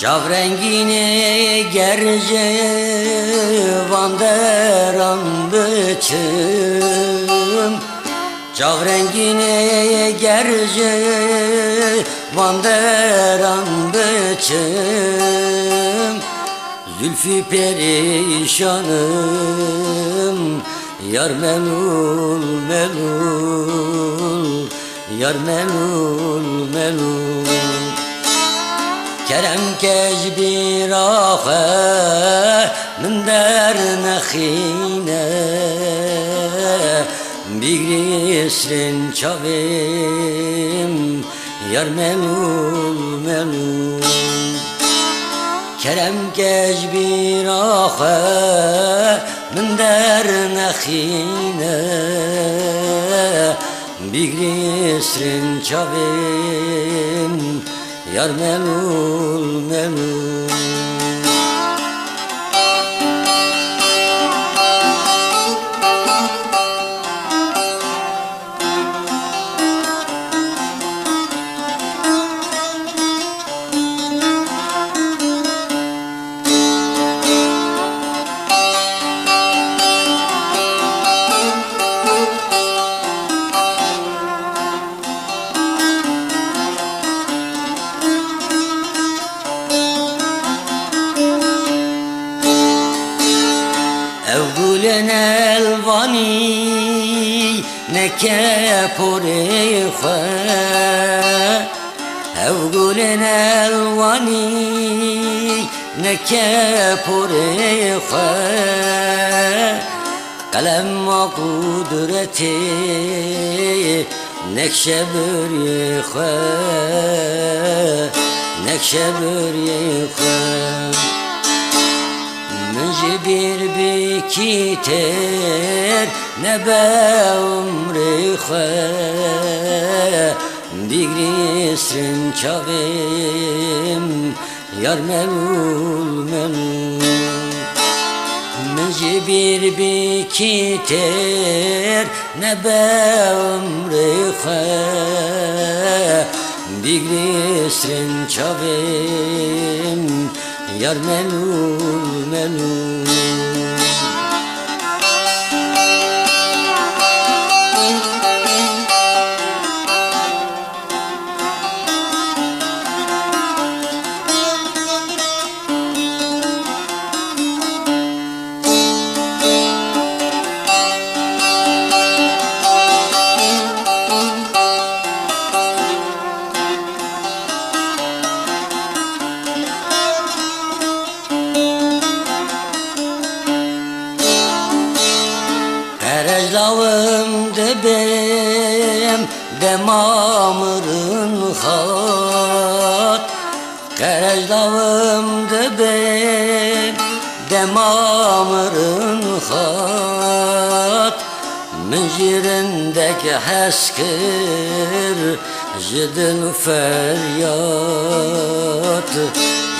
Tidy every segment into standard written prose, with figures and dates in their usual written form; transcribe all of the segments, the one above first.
Cavrengine gerce vanderan bıçım, Cavrengine gerce vanderan bıçım, Zülfü perişanım, yar melul melul, yar melul melul. Kerem kecbi rahe min der nexine, Bigrisrin çavim yar melul melul. Kerem kecbi rahe min der nexine, Bigrisrin çavim yar melul melul. Evgulen elvani neke pore khe, Evgulen elvani neke pore khe, Kalem kudreti nekşe bürye khe, nekşe bürye khe. Bir bikiter nebe umri khe, Bigrisrin çavim yar melul melul. Bir bikiter nebe umri khe, Bigrisrin çavim yar melul melul. Lavım debem demamırın hat, Lavım debem demamırın hat, Mecirindeki heskir jidil feryat,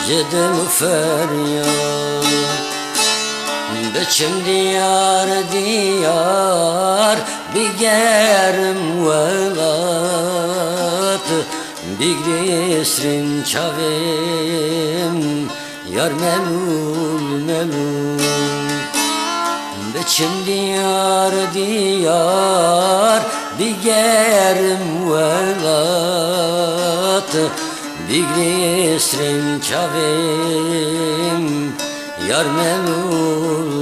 jidil feryat. Biçim diyar diyar bigerim velat, Bigrisrin çavim yar melul melul. Biçim diyar diyar bigerim velat, Bigrisrin çavim yar melul